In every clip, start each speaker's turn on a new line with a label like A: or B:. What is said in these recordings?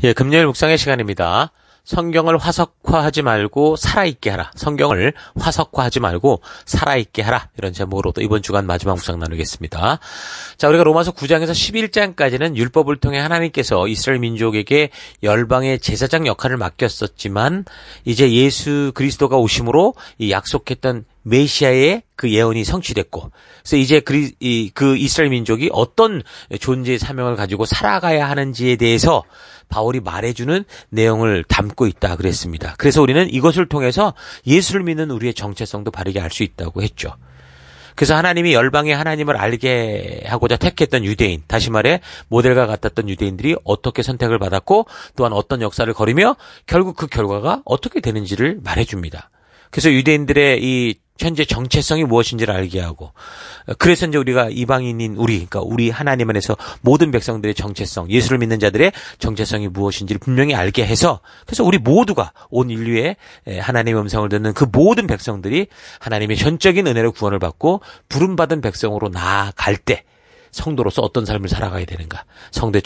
A: 예, 금요일 묵상의 시간입니다. 성경을 화석화하지 말고 살아있게 하라. 성경을 화석화하지 말고 살아있게 하라. 이런 제목으로 또 이번 주간 마지막 묵상 나누겠습니다. 자, 우리가 로마서 9장에서 11장까지는 율법을 통해 하나님께서 이스라엘 민족에게 열방의 제사장 역할을 맡겼었지만 이제 예수 그리스도가 오심으로 이 약속했던 메시아의 그 예언이 성취됐고, 그래서 이제 그 이스라엘 민족이 어떤 존재의 사명을 가지고 살아가야 하는지에 대해서 바울이 말해주는 내용을 담고 있다 그랬습니다. 그래서 우리는 이것을 통해서 예수를 믿는 우리의 정체성도 바르게 알 수 있다고 했죠. 그래서 하나님이 열방의 하나님을 알게 하고자 택했던 유대인, 다시 말해 모델과 같았던 유대인들이 어떻게 선택을 받았고 또한 어떤 역사를 걸으며 결국 그 결과가 어떻게 되는지를 말해줍니다. 그래서 유대인들의 이 현재 정체성이 무엇인지를 알게 하고, 그래서 이제 우리가 이방인인 그러니까 우리 하나님 안에서 모든 백성들의 정체성, 예수를 믿는 자들의 정체성이 무엇인지를 분명히 알게 해서, 그래서 우리 모두가 온 인류의 하나님의 음성을 듣는 그 모든 백성들이 하나님의 전적인 은혜로 구원을 받고 부름받은 백성으로 나아갈 때 성도로서 어떤 삶을 살아가야 되는가, 성도의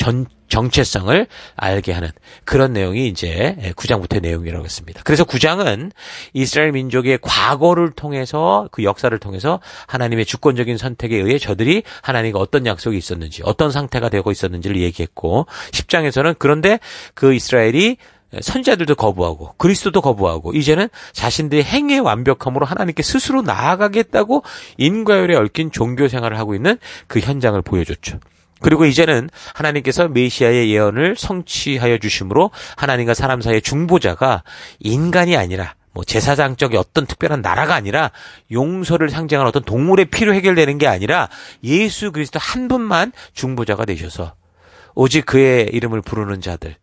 A: 정체성을 알게 하는 그런 내용이 이제 9장부터의 내용이라고 했습니다. 그래서 9장은 이스라엘 민족의 과거를 통해서, 그 역사를 통해서 하나님의 주권적인 선택에 의해 저들이 하나님과 어떤 약속이 있었는지, 어떤 상태가 되고 있었는지를 얘기했고, 10장에서는 그런데 그 이스라엘이 선지자들도 거부하고 그리스도도 거부하고 이제는 자신들의 행위의 완벽함으로 하나님께 스스로 나아가겠다고 인과율에 얽힌 종교 생활을 하고 있는 그 현장을 보여줬죠. 그리고 이제는 하나님께서 메시아의 예언을 성취하여 주심으로 하나님과 사람 사이의 중보자가 인간이 아니라 제사장적인 어떤 특별한 나라가 아니라 용서를 상징하는 어떤 동물의 피로 해결되는 게 아니라 예수 그리스도 한 분만 중보자가 되셔서 오직 그의 이름을 부르는 자들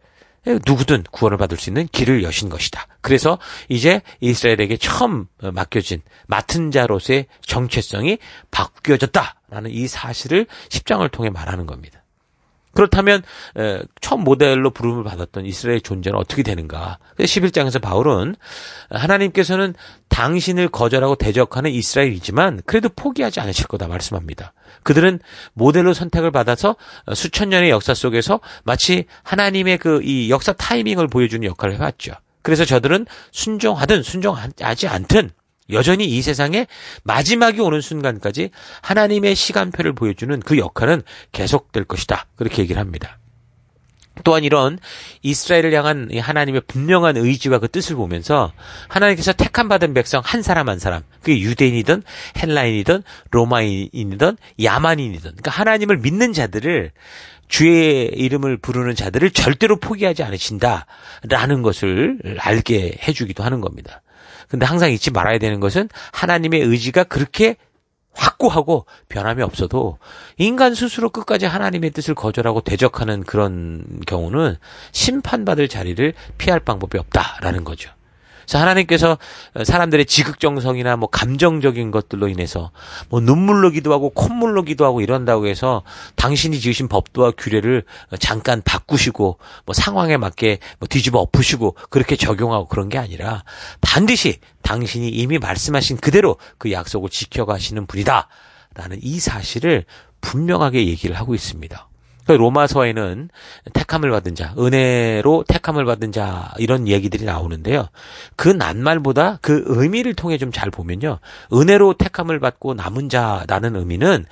A: 누구든 구원을 받을 수 있는 길을 여신 것이다. 그래서 이제 이스라엘에게 처음 맡은 자로서의 정체성이 바뀌어졌다라는 이 사실을 10장을 통해 말하는 겁니다. 그렇다면 처음 모델로 부름을 받았던 이스라엘의 존재는 어떻게 되는가? 11장에서 바울은 하나님께서는 당신을 거절하고 대적하는 이스라엘이지만 그래도 포기하지 않으실 거다 말씀합니다. 그들은 모델로 선택을 받아서 수천 년의 역사 속에서 마치 하나님의 이 역사 타이밍을 보여주는 역할을 해왔죠. 그래서 저들은 순종하든 순종하지 않든 여전히 이 세상에 마지막이 오는 순간까지 하나님의 시간표를 보여주는 그 역할은 계속될 것이다. 그렇게 얘기를 합니다. 또한 이런 이스라엘을 향한 하나님의 분명한 의지와 그 뜻을 보면서 하나님께서 택함 받은 백성 한 사람 한 사람, 그게 유대인이든 헬라인이든 로마인이든 야만인이든, 그러니까 하나님을 믿는 자들을, 주의 이름을 부르는 자들을 절대로 포기하지 않으신다라는 것을 알게 해주기도 하는 겁니다. 근데 항상 잊지 말아야 되는 것은 하나님의 의지가 그렇게 확고하고 변함이 없어도 인간 스스로 끝까지 하나님의 뜻을 거절하고 대적하는 그런 경우는 심판받을 자리를 피할 방법이 없다라는 거죠. 그래서 하나님께서 사람들의 지극정성이나 감정적인 것들로 인해서 눈물로 기도하고 콧물로 기도하고 이런다고 해서 당신이 지으신 법도와 규례를 잠깐 바꾸시고 상황에 맞게 뒤집어 엎으시고 그렇게 적용하고 그런 게 아니라 반드시 당신이 이미 말씀하신 그대로 그 약속을 지켜가시는 분이다라는 이 사실을 분명하게 얘기를 하고 있습니다. 로마서에는 택함을 받은 자, 은혜로 택함을 받은 자 이런 얘기들이 나오는데요. 그 낱말보다 그 의미를 통해 좀 잘 보면요. 은혜로 택함을 받고 남은 자라는 의미는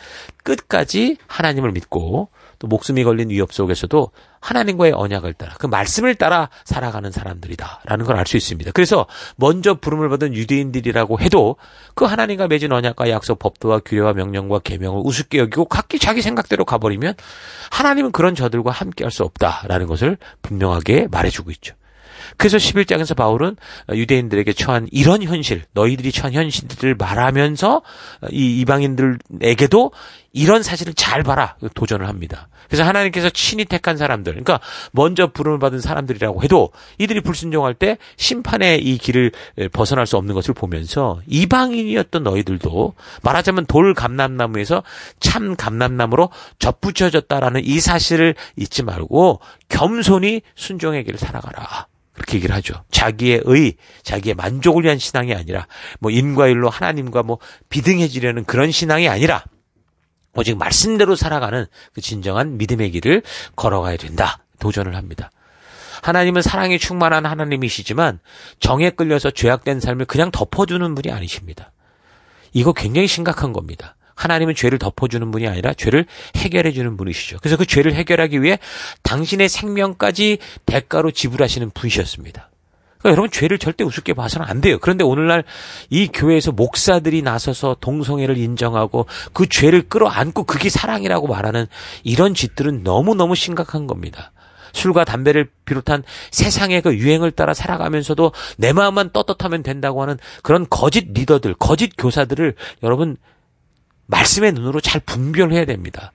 A: 끝까지 하나님을 믿고 또 목숨이 걸린 위협 속에서도 하나님과의 언약을 따라 그 말씀을 따라 살아가는 사람들이다라는 걸 알 수 있습니다. 그래서 먼저 부름을 받은 유대인들이라고 해도 그 하나님과 맺은 언약과 약속, 법도와 규례와 명령과 계명을 우습게 여기고 각기 자기 생각대로 가버리면 하나님은 그런 저들과 함께할 수 없다라는 것을 분명하게 말해주고 있죠. 그래서 11장에서 바울은 유대인들에게 처한 이런 현실, 너희들이 처한 현실들을 말하면서 이 이방인들에게도 이런 사실을 잘 봐라 도전을 합니다. 그래서 하나님께서 친히 택한 사람들, 그러니까 먼저 부름을 받은 사람들이라고 해도 이들이 불순종할 때 심판의 이 길을 벗어날 수 없는 것을 보면서 이방인이었던 너희들도 말하자면 돌 감람나무에서 참 감람나무로 접붙여졌다라는 이 사실을 잊지 말고 겸손히 순종의 길을 살아가라. 그렇게 얘기를 하죠. 자기의 자기의 만족을 위한 신앙이 아니라 인과율로 하나님과 비등해지려는 그런 신앙이 아니라 오직 말씀대로 살아가는 그 진정한 믿음의 길을 걸어가야 된다. 도전을 합니다. 하나님은 사랑이 충만한 하나님이시지만 정에 끌려서 죄악된 삶을 그냥 덮어주는 분이 아니십니다. 이거 굉장히 심각한 겁니다. 하나님은 죄를 덮어주는 분이 아니라 죄를 해결해주는 분이시죠. 그래서 그 죄를 해결하기 위해 당신의 생명까지 대가로 지불하시는 분이셨습니다. 그러니까 여러분, 죄를 절대 우습게 봐서는 안 돼요. 그런데 오늘날 이 교회에서 목사들이 나서서 동성애를 인정하고 그 죄를 끌어안고 그게 사랑이라고 말하는 이런 짓들은 너무너무 심각한 겁니다. 술과 담배를 비롯한 세상의 그 유행을 따라 살아가면서도 내 마음만 떳떳하면 된다고 하는 그런 거짓 리더들, 거짓 교사들을 여러분 말씀의 눈으로 잘 분별해야 됩니다.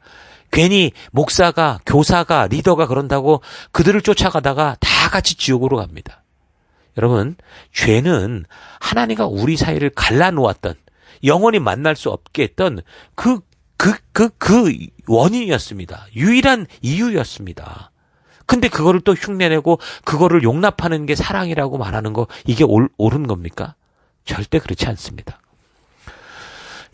A: 괜히 목사가, 교사가, 리더가 그런다고 그들을 쫓아가다가 다 같이 지옥으로 갑니다. 여러분, 죄는 하나님과 우리 사이를 갈라놓았던, 영원히 만날 수 없게 했던 그 원인이었습니다. 유일한 이유였습니다. 근데 그거를 또 흉내내고 그거를 용납하는 게 사랑이라고 말하는 거, 이게 옳은 겁니까? 절대 그렇지 않습니다.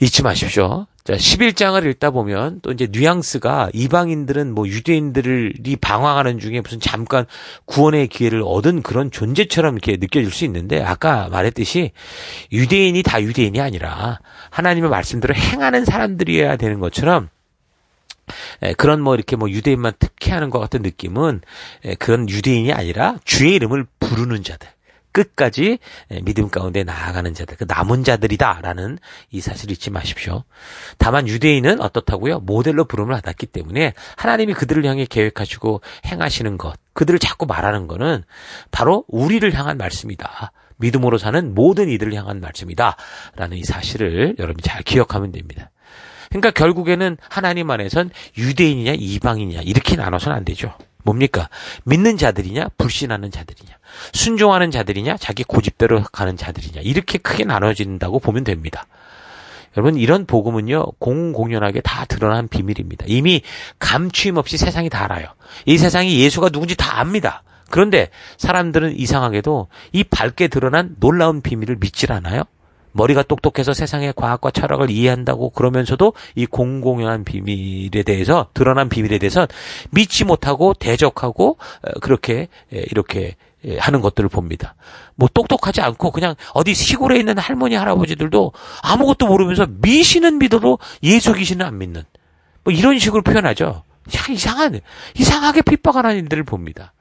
A: 잊지 마십시오. 자, 11장을 읽다 보면 또 이제 뉘앙스가 이방인들은 뭐 유대인들이 방황하는 중에 무슨 잠깐 구원의 기회를 얻은 그런 존재처럼 이렇게 느껴질 수 있는데, 아까 말했듯이 유대인이 다 유대인이 아니라 하나님의 말씀대로 행하는 사람들이어야 되는 것처럼, 그런 뭐 이렇게 뭐 유대인만 특혜하는 것 같은 느낌은 그런 유대인이 아니라 주의 이름을 부르는 자들, 끝까지 믿음 가운데 나아가는 자들, 그 남은 자들이다라는 이 사실을 잊지 마십시오. 다만 유대인은 어떻다고요? 모델로 부름을 받았기 때문에 하나님이 그들을 향해 계획하시고 행하시는 것, 그들을 자꾸 말하는 거는 바로 우리를 향한 말씀이다. 믿음으로 사는 모든 이들을 향한 말씀이다. 라는 이 사실을 여러분이 잘 기억하면 됩니다. 그러니까 결국에는 하나님 안에선 유대인이냐 이방인이냐 이렇게 나눠서는 안 되죠. 뭡니까? 믿는 자들이냐 불신하는 자들이냐, 순종하는 자들이냐 자기 고집대로 가는 자들이냐, 이렇게 크게 나눠진다고 보면 됩니다. 여러분, 이런 복음은요 공공연하게 다 드러난 비밀입니다. 이미 감추임 없이 세상이 다 알아요. 이 세상이 예수가 누군지 다 압니다. 그런데 사람들은 이상하게도 이 밝게 드러난 놀라운 비밀을 믿질 않아요. 머리가 똑똑해서 세상의 과학과 철학을 이해한다고 그러면서도 이 공공연한 비밀에 대해서, 드러난 비밀에 대해서 믿지 못하고 대적하고 그렇게 이렇게 하는 것들을 봅니다. 뭐 똑똑하지 않고 그냥 어디 시골에 있는 할머니 할아버지들도 아무것도 모르면서 미신은 믿어도 예수 귀신은 안 믿는, 뭐 이런 식으로 표현하죠. 이상하게 핍박하는 일들을 봅니다.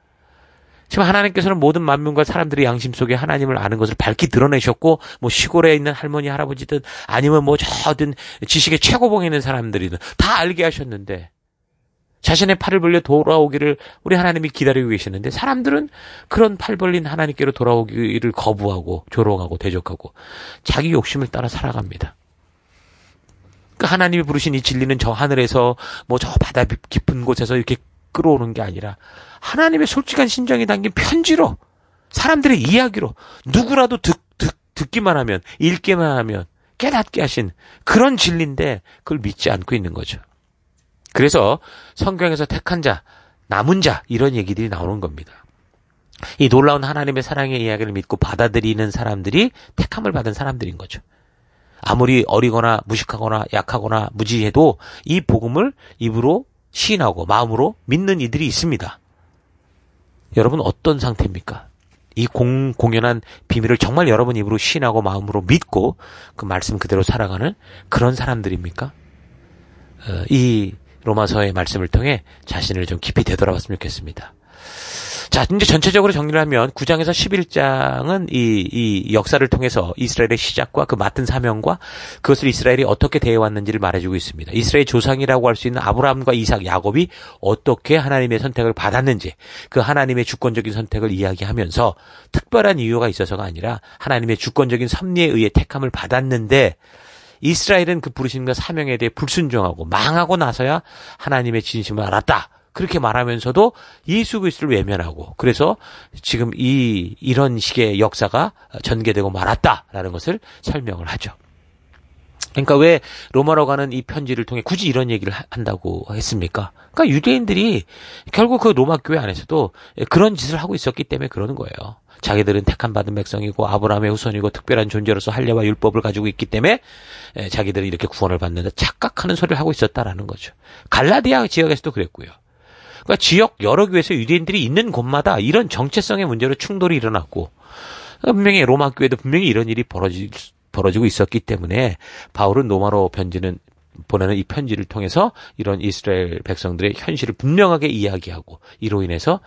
A: 지금 하나님께서는 모든 만민과 사람들의 양심 속에 하나님을 아는 것을 밝히 드러내셨고, 뭐 시골에 있는 할머니 할아버지든 아니면 뭐 저든 지식의 최고봉에 있는 사람들이든 다 알게 하셨는데, 자신의 팔을 벌려 돌아오기를 우리 하나님이 기다리고 계시는데, 사람들은 그런 팔 벌린 하나님께로 돌아오기를 거부하고 조롱하고 대적하고 자기 욕심을 따라 살아갑니다. 그러니까 하나님이 부르신 이 진리는 저 하늘에서 뭐 저 바다 깊은 곳에서 이렇게 끌어오는 게 아니라 하나님의 솔직한 심정이 담긴 편지로, 사람들의 이야기로, 누구라도 듣기만 하면, 읽기만 하면 깨닫게 하신 그런 진리인데 그걸 믿지 않고 있는 거죠. 그래서 성경에서 택한 자, 남은 자, 이런 얘기들이 나오는 겁니다. 이 놀라운 하나님의 사랑의 이야기를 믿고 받아들이는 사람들이 택함을 받은 사람들인 거죠. 아무리 어리거나 무식하거나 약하거나 무지해도 이 복음을 입으로 시인하고 마음으로 믿는 이들이 있습니다. 여러분, 어떤 상태입니까? 이 공연한 비밀을 정말 여러분 입으로 시인하고 마음으로 믿고 그 말씀 그대로 살아가는 그런 사람들입니까? 이 로마서의 말씀을 통해 자신을 좀 깊이 되돌아봤으면 좋겠습니다. 자, 이제 전체적으로 정리를 하면 9장에서 11장은 이 역사를 통해서 이스라엘의 시작과 그 맡은 사명과 그것을 이스라엘이 어떻게 대해왔는지를 말해주고 있습니다. 이스라엘의 조상이라고 할 수 있는 아브라함과 이삭, 야곱이 어떻게 하나님의 선택을 받았는지, 그 하나님의 주권적인 선택을 이야기하면서 특별한 이유가 있어서가 아니라 하나님의 주권적인 섭리에 의해 택함을 받았는데, 이스라엘은 그 부르심과 사명에 대해 불순종하고 망하고 나서야 하나님의 진심을 알았다. 그렇게 말하면서도 예수 그리스도를 외면하고, 그래서 지금 이런 식의 역사가 전개되고 말았다라는 것을 설명을 하죠. 그러니까 왜 로마로 가는 이 편지를 통해 굳이 이런 얘기를 한다고 했습니까? 그러니까 유대인들이 결국 그 로마 교회 안에서도 그런 짓을 하고 있었기 때문에 그러는 거예요. 자기들은 택함 받은 백성이고 아브라함의 후손이고 특별한 존재로서 할례와 율법을 가지고 있기 때문에 자기들이 이렇게 구원을 받는다 착각하는 소리를 하고 있었다라는 거죠. 갈라디아 지역에서도 그랬고요. 그러니까 지역 여러 교회에서 유대인들이 있는 곳마다 이런 정체성의 문제로 충돌이 일어났고, 분명히 로마 교회도 분명히 이런 일이 벌어지고 있었기 때문에 바울은 로마로 보내는 이 편지를 통해서 이런 이스라엘 백성들의 현실을 분명하게 이야기하고, 이로 인해서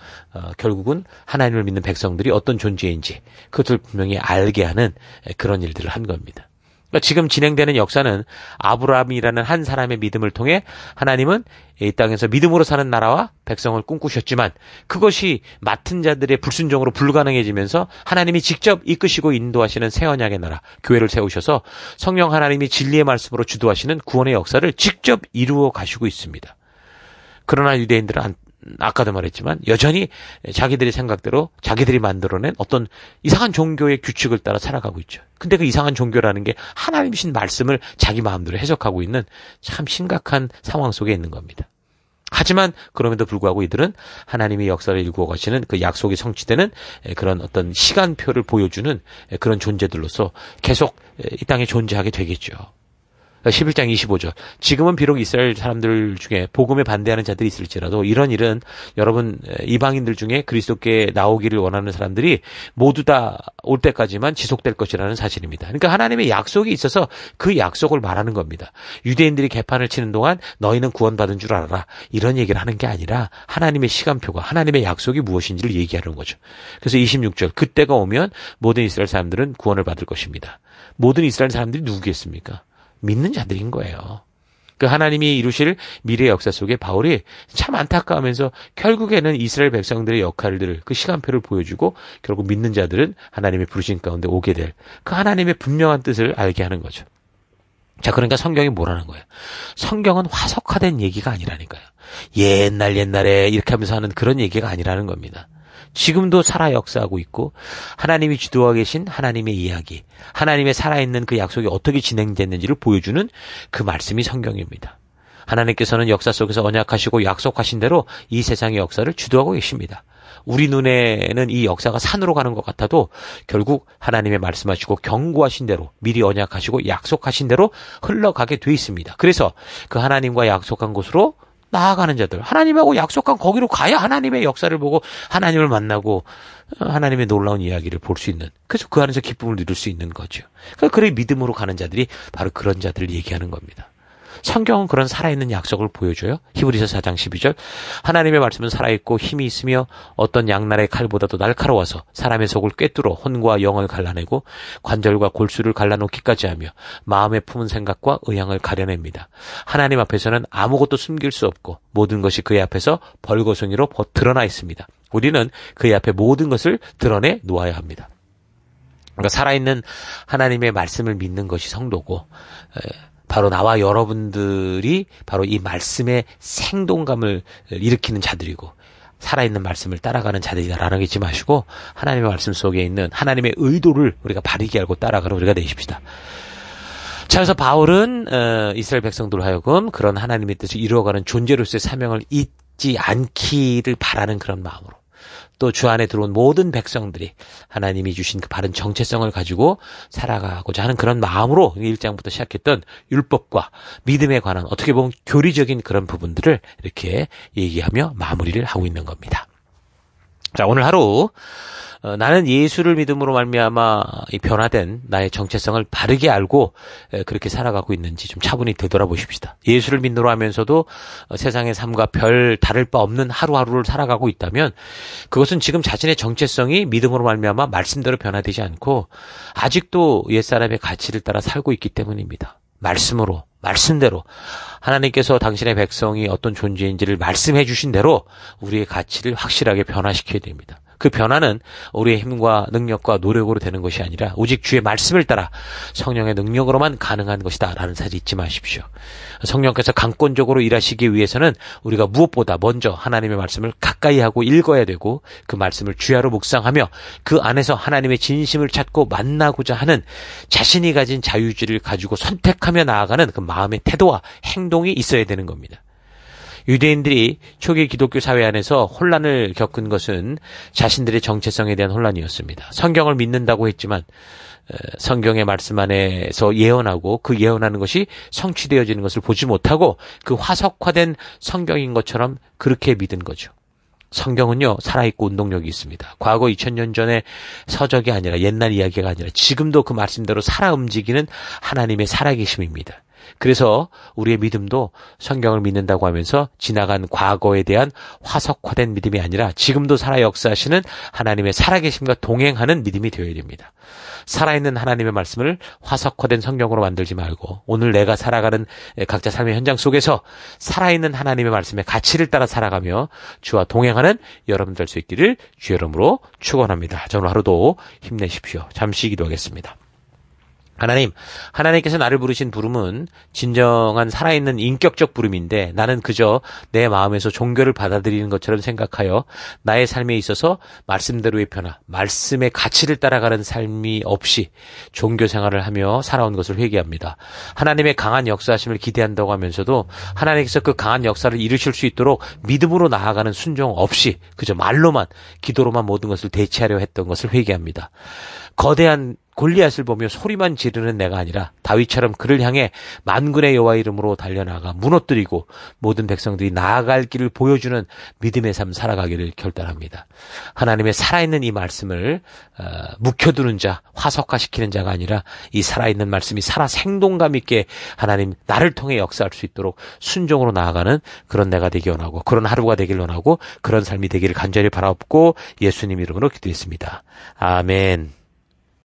A: 결국은 하나님을 믿는 백성들이 어떤 존재인지 그것을 분명히 알게 하는 그런 일들을 한 겁니다. 그러니까 지금 진행되는 역사는 아브라함이라는 한 사람의 믿음을 통해 하나님은 이 땅에서 믿음으로 사는 나라와 백성을 꿈꾸셨지만, 그것이 맡은 자들의 불순종으로 불가능해지면서 하나님이 직접 이끄시고 인도하시는 새 언약의 나라, 교회를 세우셔서 성령 하나님이 진리의 말씀으로 주도하시는 구원의 역사를 직접 이루어 가시고 있습니다. 그러나 유대인들은 아까도 말했지만 여전히 자기들의 생각대로 자기들이 만들어낸 어떤 이상한 종교의 규칙을 따라 살아가고 있죠. 근데 그 이상한 종교라는 게 하나님이신 말씀을 자기 마음대로 해석하고 있는 참 심각한 상황 속에 있는 겁니다. 하지만 그럼에도 불구하고 이들은 하나님의 역사를 일구어 가시는 그 약속이 성취되는 그런 어떤 시간표를 보여주는 그런 존재들로서 계속 이 땅에 존재하게 되겠죠. 11장 25절. 지금은 비록 이스라엘 사람들 중에 복음에 반대하는 자들이 있을지라도 이런 일은 여러분 이방인들 중에 그리스도께 나오기를 원하는 사람들이 모두 다 올 때까지만 지속될 것이라는 사실입니다. 그러니까 하나님의 약속이 있어서 그 약속을 말하는 겁니다. 유대인들이 개판을 치는 동안 너희는 구원받은 줄 알아라, 이런 얘기를 하는 게 아니라 하나님의 시간표가, 하나님의 약속이 무엇인지를 얘기하는 거죠. 그래서 26절. 그때가 오면 모든 이스라엘 사람들은 구원을 받을 것입니다. 모든 이스라엘 사람들이 누구겠습니까? 믿는 자들인 거예요. 그 하나님이 이루실 미래 역사 속에 바울이 참 안타까우면서 결국에는 이스라엘 백성들의 역할들을, 그 시간표를 보여주고 결국 믿는 자들은 하나님의 부르신 가운데 오게 될 그 하나님의 분명한 뜻을 알게 하는 거죠. 자, 그러니까 성경이 뭐라는 거예요? 성경은 화석화된 얘기가 아니라니까요. 옛날에 이렇게 하면서 하는 그런 얘기가 아니라는 겁니다. 지금도 살아 역사하고 있고 하나님이 주도하고 계신 하나님의 이야기, 하나님의 살아있는 그 약속이 어떻게 진행됐는지를 보여주는 그 말씀이 성경입니다. 하나님께서는 역사 속에서 언약하시고 약속하신 대로 이 세상의 역사를 주도하고 계십니다. 우리 눈에는 이 역사가 산으로 가는 것 같아도 결국 하나님의 말씀하시고 경고하신 대로, 미리 언약하시고 약속하신 대로 흘러가게 돼 있습니다. 그래서 그 하나님과 약속한 곳으로 나아가는 자들, 하나님하고 약속한 거기로 가야 하나님의 역사를 보고 하나님을 만나고 하나님의 놀라운 이야기를 볼 수 있는, 그래서 그 안에서 기쁨을 누릴 수 있는 거죠. 그래 믿음으로 가는 자들이 바로 그런 자들을 얘기하는 겁니다. 성경은 그런 살아있는 약속을 보여줘요. 히브리서 4장 12절. 하나님의 말씀은 살아있고 힘이 있으며 어떤 양날의 칼보다도 날카로워서 사람의 속을 꿰뚫어 혼과 영을 갈라내고 관절과 골수를 갈라놓기까지 하며 마음에 품은 생각과 의향을 가려냅니다. 하나님 앞에서는 아무것도 숨길 수 없고 모든 것이 그의 앞에서 벌거숭이로 드러나 있습니다. 우리는 그의 앞에 모든 것을 드러내 놓아야 합니다. 그러니까 살아있는 하나님의 말씀을 믿는 것이 성도고, 바로 나와 여러분들이 바로 이 말씀의 생동감을 일으키는 자들이고 살아있는 말씀을 따라가는 자들이다라는 게 잊지 마시고, 하나님의 말씀 속에 있는 하나님의 의도를 우리가 바르게 알고 따라가는 우리가 되십시다. 자, 그래서 바울은 이스라엘 백성들로 하여금 그런 하나님의 뜻을 이루어가는 존재로서의 사명을 잊지 않기를 바라는 그런 마음으로, 또 주 안에 들어온 모든 백성들이 하나님이 주신 그 바른 정체성을 가지고 살아가고자 하는 그런 마음으로 1장부터 시작했던 율법과 믿음에 관한 어떻게 보면 교리적인 그런 부분들을 이렇게 얘기하며 마무리를 하고 있는 겁니다. 자, 오늘 하루 나는 예수를 믿음으로 말미암아 이 변화된 나의 정체성을 바르게 알고 그렇게 살아가고 있는지 좀 차분히 되돌아보십시다. 예수를 믿노라 하면서도 세상의 삶과 별 다를 바 없는 하루하루를 살아가고 있다면 그것은 지금 자신의 정체성이 믿음으로 말미암아 말씀대로 변화되지 않고 아직도 옛사람의 가치를 따라 살고 있기 때문입니다. 말씀대로 하나님께서 당신의 백성이 어떤 존재인지를 말씀해 주신 대로 우리의 가치를 확실하게 변화시켜야 됩니다. 그 변화는 우리의 힘과 능력과 노력으로 되는 것이 아니라 오직 주의 말씀을 따라 성령의 능력으로만 가능한 것이다 라는 사실 잊지 마십시오. 성령께서 강권적으로 일하시기 위해서는 우리가 무엇보다 먼저 하나님의 말씀을 가까이 하고 읽어야 되고 그 말씀을 주야로 묵상하며 그 안에서 하나님의 진심을 찾고 만나고자 하는 자신이 가진 자유의지를 가지고 선택하며 나아가는 그 마음의 태도와 행동이 있어야 되는 겁니다. 유대인들이 초기 기독교 사회 안에서 혼란을 겪은 것은 자신들의 정체성에 대한 혼란이었습니다. 성경을 믿는다고 했지만 성경의 말씀 안에서 예언하고 그 예언하는 것이 성취되어지는 것을 보지 못하고 그 화석화된 성경인 것처럼 그렇게 믿은 거죠. 성경은요, 살아있고 운동력이 있습니다. 과거 2000년 전의 서적이 아니라 옛날 이야기가 아니라 지금도 그 말씀대로 살아 움직이는 하나님의 살아계심입니다. 그래서 우리의 믿음도 성경을 믿는다고 하면서 지나간 과거에 대한 화석화된 믿음이 아니라 지금도 살아 역사하시는 하나님의 살아계심과 동행하는 믿음이 되어야 됩니다. 살아있는 하나님의 말씀을 화석화된 성경으로 만들지 말고 오늘 내가 살아가는 각자 삶의 현장 속에서 살아있는 하나님의 말씀의 가치를 따라 살아가며 주와 동행하는 여러분 될 수 있기를 주의 이름으로 축원합니다. 오늘 하루도 힘내십시오. 잠시 기도하겠습니다. 하나님께서 나를 부르신 부름은 진정한 살아있는 인격적 부름인데 나는 그저 내 마음에서 종교를 받아들이는 것처럼 생각하여 나의 삶에 있어서 말씀대로의 변화, 말씀의 가치를 따라가는 삶이 없이 종교 생활을 하며 살아온 것을 회개합니다. 하나님의 강한 역사하심을 기대한다고 하면서도 하나님께서 그 강한 역사를 이루실 수 있도록 믿음으로 나아가는 순종 없이 그저 말로만, 기도로만 모든 것을 대체하려 했던 것을 회개합니다. 거대한 골리앗을 보며 소리만 지르는 내가 아니라 다윗처럼 그를 향해 만군의 여호와 이름으로 달려나가 무너뜨리고 모든 백성들이 나아갈 길을 보여주는 믿음의 삶 살아가기를 결단합니다. 하나님의 살아있는 이 말씀을 묵혀두는 자, 화석화시키는 자가 아니라 이 살아있는 말씀이 살아 생동감 있게 하나님 나를 통해 역사할 수 있도록 순종으로 나아가는 그런 내가 되기 원하고 그런 하루가 되길 원하고 그런 삶이 되기를 간절히 바라옵고 예수님 이름으로 기도했습니다. 아멘.